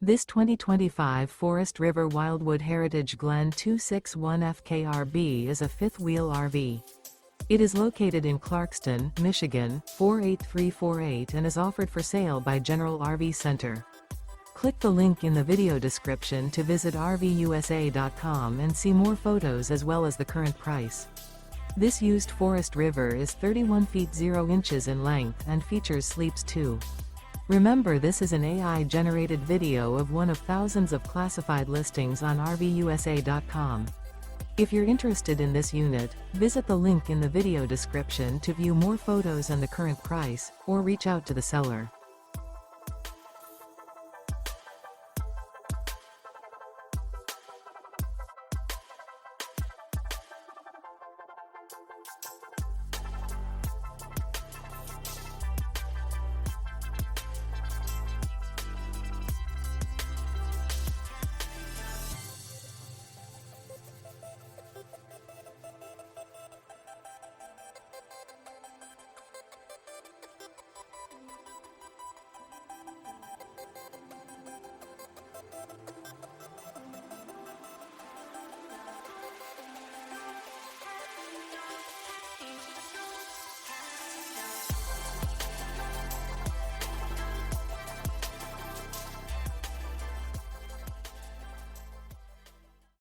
This 2025 Forest River Wildwood Heritage Glen 261 FKRB is a fifth-wheel RV. It is located in Clarkston, Michigan, 48348 and is offered for sale by General RV Center. Click the link in the video description to visit RVUSA.com and see more photos as well as the current price. This used Forest River is 31 feet 0 inches in length and features sleeps 2. Remember, this is an AI-generated video of one of thousands of classified listings on RVUSA.com. If you're interested in this unit, visit the link in the video description to view more photos and the current price, or reach out to the seller.